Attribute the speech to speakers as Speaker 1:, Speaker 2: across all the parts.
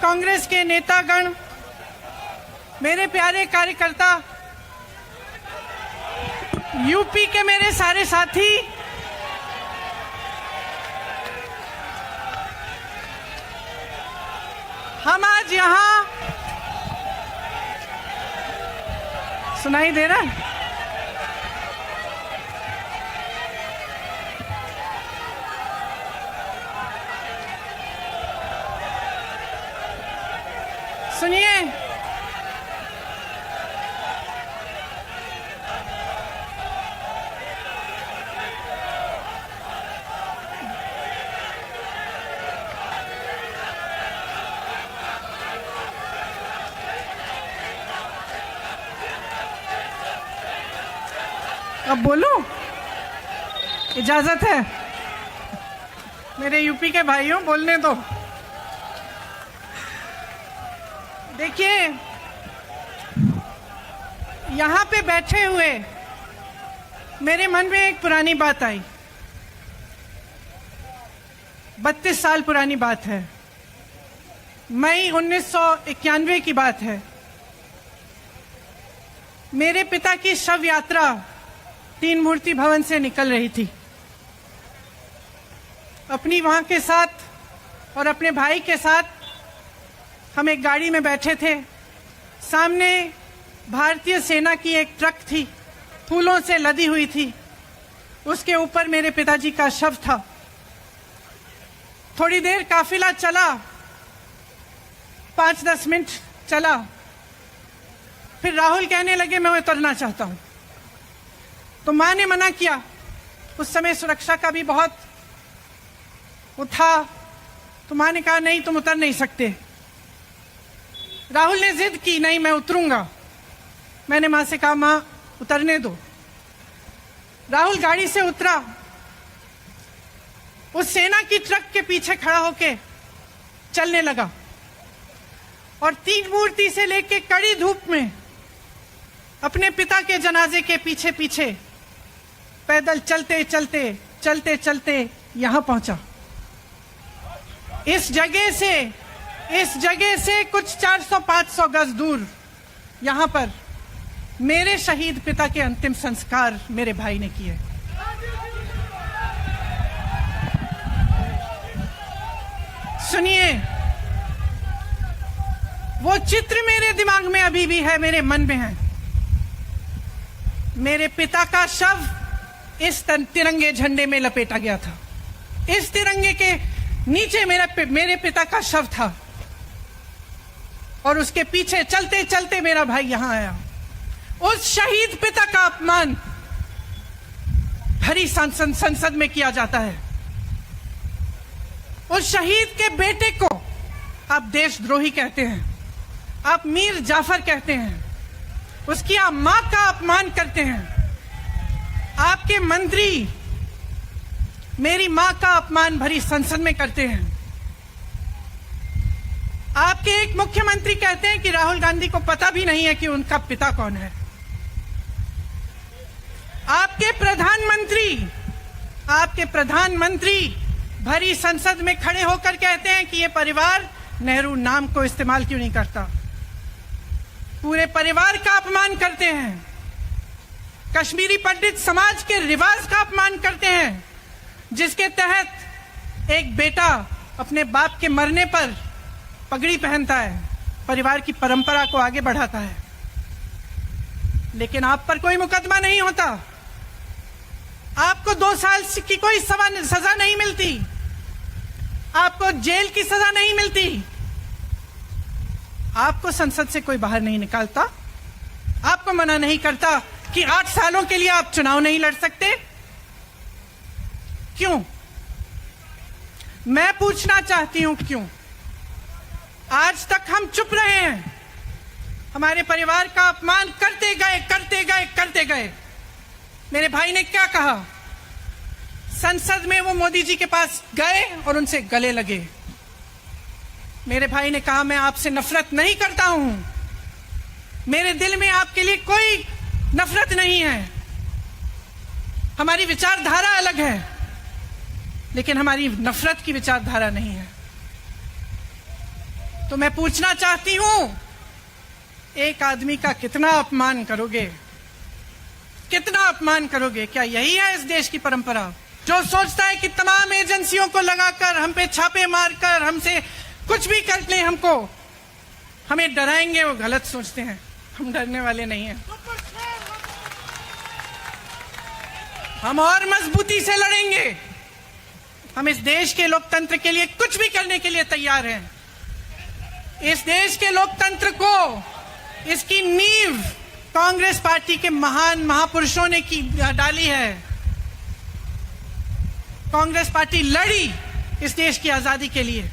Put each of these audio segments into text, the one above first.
Speaker 1: कांग्रेस के नेतागण, मेरे प्यारे कार्यकर्ता, यूपी के मेरे सारे साथी, हम आज यहां, सुनाई दे रहा है? सुनिए, अब बोलूं? इजाजत है? मेरे यूपी के भाइयों, बोलने दो। देखिए, यहां पे बैठे हुए मेरे मन में एक पुरानी बात आई। 32 साल पुरानी बात है। मई 1991 की बात है। मेरे पिता की शव यात्रा तीन मूर्ति भवन से निकल रही थी। अपनी मां के साथ और अपने भाई के साथ हम एक गाड़ी में बैठे थे। सामने भारतीय सेना की एक ट्रक थी, फूलों से लदी हुई थी। उसके ऊपर मेरे पिताजी का शव था। थोड़ी देर काफिला चला, 5-10 मिनट चला। फिर राहुल कहने लगे मैं उतरना चाहता हूं। तो मां ने मना किया। उस समय सुरक्षा का भी बहुत वो था। तो मां ने कहा नहीं, तुम उतर नहीं सकते। राहुल ने जिद की, नहीं मैं उतरूंगा। मैंने मां से कहा मां उतरने दो। राहुल गाड़ी से उतरा। उस सेना की ट्रक के पीछे खड़ा होके चलने लगा और तीन मूर्ति से लेके कड़ी धूप में अपने पिता के जनाजे के पीछे पीछे पैदल चलते चलते चलते चलते यहां पहुंचा। इस जगह से कुछ 400-500 गज दूर यहां पर मेरे शहीद पिता के अंतिम संस्कार मेरे भाई ने किए। सुनिए, वो चित्र मेरे दिमाग में अभी भी है, मेरे मन में है। मेरे पिता का शव इस तिरंगे झंडे में लपेटा गया था। इस तिरंगे के नीचे मेरे पिता का शव था और उसके पीछे चलते चलते मेरा भाई यहां आया। उस शहीद पिता का अपमान भरी संसद में किया जाता है। उस शहीद के बेटे को आप देशद्रोही कहते हैं, आप मीर जाफर कहते हैं, उसकी आप मां का अपमान करते हैं। आपके मंत्री मेरी मां का अपमान भरी संसद में करते हैं। आपके एक मुख्यमंत्री कहते हैं कि राहुल गांधी को पता भी नहीं है कि उनका पिता कौन है। आपके प्रधानमंत्री भरी संसद में खड़े होकर कहते हैं कि ये परिवार नेहरू नाम को इस्तेमाल क्यों नहीं करता। पूरे परिवार का अपमान करते हैं। कश्मीरी पंडित समाज के रिवाज का अपमान करते हैं, जिसके तहत एक बेटा अपने बाप के मरने पर पगड़ी पहनता है, परिवार की परंपरा को आगे बढ़ाता है। लेकिन आप पर कोई मुकदमा नहीं होता, आपको 2 साल की कोई सजा नहीं मिलती, आपको जेल की सजा नहीं मिलती, आपको संसद से कोई बाहर नहीं निकालता, आपको मना नहीं करता कि 8 सालों के लिए आप चुनाव नहीं लड़ सकते। क्यों? मैं पूछना चाहती हूं क्यों? आज तक हम चुप रहे हैं, हमारे परिवार का अपमान करते गए। मेरे भाई ने क्या कहा? संसद में वो मोदी जी के पास गए और उनसे गले लगे। मेरे भाई ने कहा मैं आपसे नफरत नहीं करता हूं, मेरे दिल में आपके लिए कोई नफरत नहीं है, हमारी विचारधारा अलग है, लेकिन हमारी नफरत की विचारधारा नहीं है। तो मैं पूछना चाहती हूं, एक आदमी का कितना अपमान करोगे? कितना अपमान करोगे? क्या यही है इस देश की परंपरा? जो सोचता है कि तमाम एजेंसियों को लगाकर, हम पे छापे मारकर, हमसे कुछ भी कर ले, हमको हमें डराएंगे, वो गलत सोचते हैं। हम डरने वाले नहीं हैं। हम और मजबूती से लड़ेंगे। हम इस देश के लोकतंत्र के लिए कुछ भी करने के लिए तैयार हैं। इस देश के लोकतंत्र को, इसकी नींव कांग्रेस पार्टी के महान महापुरुषों ने की डाली है। कांग्रेस पार्टी लड़ी इस देश की आजादी के लिए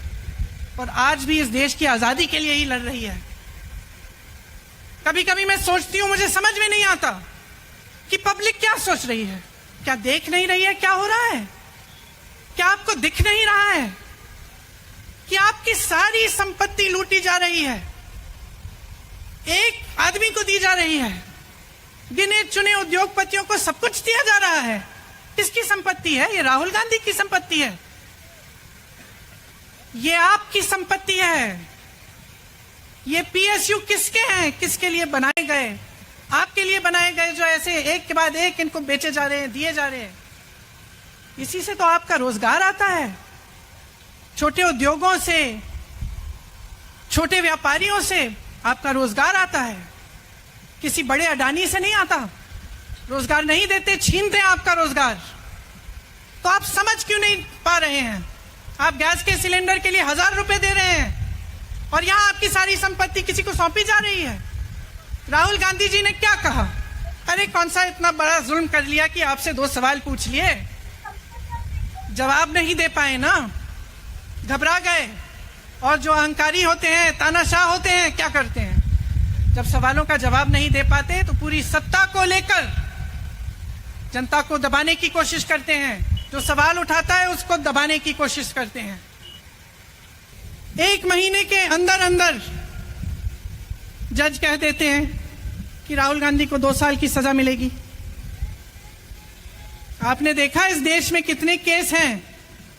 Speaker 1: और आज भी इस देश की आजादी के लिए ही लड़ रही है। कभी कभी मैं सोचती हूं, मुझे समझ में नहीं आता कि पब्लिक क्या सोच रही है। क्या देख नहीं रही है क्या हो रहा है? क्या आपको दिख नहीं रहा है कि आपकी सारी संपत्ति लूटी जा रही है, एक आदमी को दी जा रही है? गिने चुने उद्योगपतियों को सब कुछ दिया जा रहा है। किसकी संपत्ति है? ये राहुल गांधी की संपत्ति है। ये आपकी संपत्ति है। ये पीएसयू किसके हैं? किसके लिए बनाए गए? आपके लिए बनाए गए, जो ऐसे एक के बाद एक इनको बेचे जा रहे हैं, दिए जा रहे हैं। इसी से तो आपका रोजगार आता है। छोटे उद्योगों से, छोटे व्यापारियों से आपका रोजगार आता है। किसी बड़े अडानी से नहीं आता। रोजगार नहीं देते, छीनते हैं आपका रोजगार। तो आप समझ क्यों नहीं पा रहे हैं? आप गैस के सिलेंडर के लिए 1000 रुपए दे रहे हैं और यहां आपकी सारी संपत्ति किसी को सौंपी जा रही है। राहुल गांधी जी ने क्या कहा? अरे कौन सा इतना बड़ा जुल्म कर लिया कि आपसे 2 सवाल पूछ लिए, जवाब नहीं दे पाए ना, घबरा गए। और जो अहंकारी होते हैं, तानाशाह होते हैं, क्या करते हैं? जब सवालों का जवाब नहीं दे पाते तो पूरी सत्ता को लेकर जनता को दबाने की कोशिश करते हैं। जो सवाल उठाता है उसको दबाने की कोशिश करते हैं। 1 महीने के अंदर अंदर जज कह देते हैं कि राहुल गांधी को 2 साल की सजा मिलेगी। आपने देखा इस देश में कितने केस हैं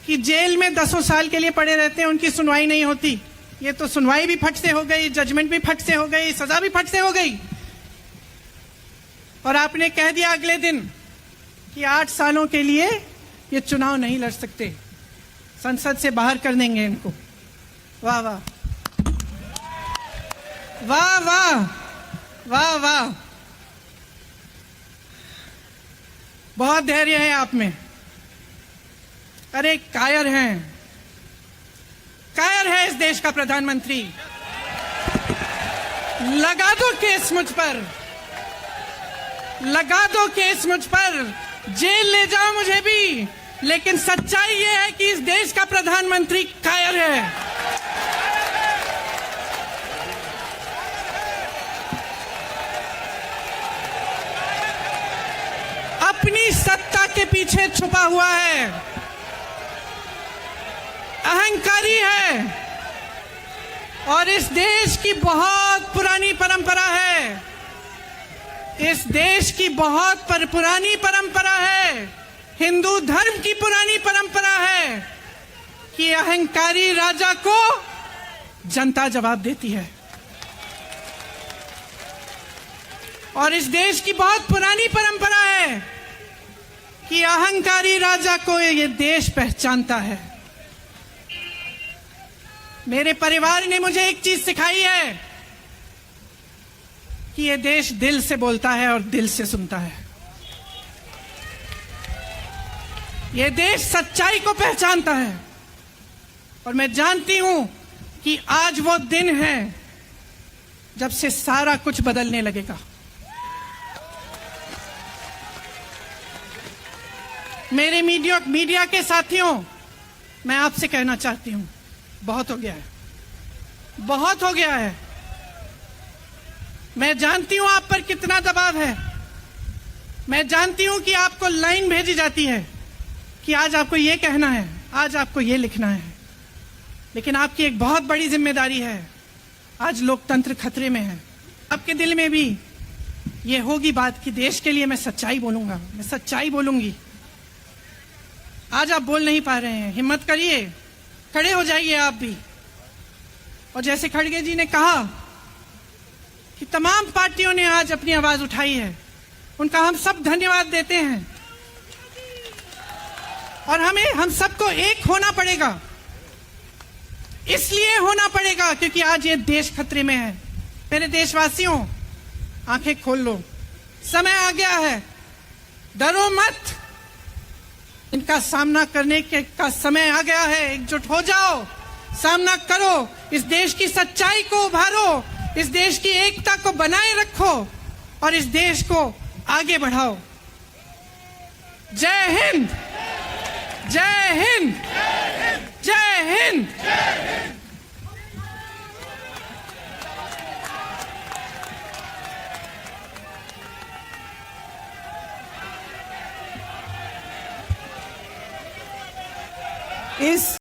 Speaker 1: कि जेल में 10 साल के लिए पड़े रहते हैं, उनकी सुनवाई नहीं होती। ये तो सुनवाई भी फट से हो गई, जजमेंट भी फट से हो गई, सजा भी फट से हो गई। और आपने कह दिया अगले दिन कि 8 सालों के लिए ये चुनाव नहीं लड़ सकते, संसद से बाहर कर देंगे इनको। वाह वाह वाह वाह वाह वाह, बहुत धैर्य है आप में। अरे कायर हैं, कायर है इस देश का प्रधानमंत्री। लगा दो केस मुझ पर, लगा दो केस मुझ पर, जेल ले जाओ मुझे भी, लेकिन सच्चाई ये है कि इस देश का प्रधानमंत्री कायर है। अपनी सत्ता के पीछे छुपा हुआ है, अहंकारी है। और इस देश की बहुत पुरानी परंपरा है, इस देश की बहुत पुरानी परंपरा है, हिंदू धर्म की पुरानी परंपरा है कि अहंकारी राजा को जनता जवाब देती है। और इस देश की बहुत पुरानी परंपरा है कि अहंकारी राजा को ये देश पहचानता है। मेरे परिवार ने मुझे एक चीज सिखाई है कि ये देश दिल से बोलता है और दिल से सुनता है। ये देश सच्चाई को पहचानता है। और मैं जानती हूं कि आज वो दिन है जब से सारा कुछ बदलने लगेगा। मेरे मीडिया के साथियों, मैं आपसे कहना चाहती हूं, बहुत हो गया है, बहुत हो गया है। मैं जानती हूं आप पर कितना दबाव है। मैं जानती हूं कि आपको लाइन भेजी जाती है कि आज आपको ये कहना है, आज आपको ये लिखना है। लेकिन आपकी एक बहुत बड़ी जिम्मेदारी है। आज लोकतंत्र खतरे में है। आपके दिल में भी ये होगी बात कि देश के लिए मैं सच्चाई बोलूंगा, मैं सच्चाई बोलूंगी। आज आप बोल नहीं पा रहे हैं, हिम्मत करिए, खड़े हो जाइए आप भी। और जैसे खड़गे जी ने कहा कि तमाम पार्टियों ने आज अपनी आवाज उठाई है, उनका हम सब धन्यवाद देते हैं। और हम सबको एक होना पड़ेगा, इसलिए होना पड़ेगा क्योंकि आज ये देश खतरे में है। मेरे देशवासियों, आंखें खोल लो, समय आ गया है, डरो मत, इनका सामना करने का समय आ गया है। एकजुट हो जाओ, सामना करो, इस देश की सच्चाई को उभारो, इस देश की एकता को बनाए रखो और इस देश को आगे बढ़ाओ। जय हिंद, जय हिंद, जय हिंद।
Speaker 2: इस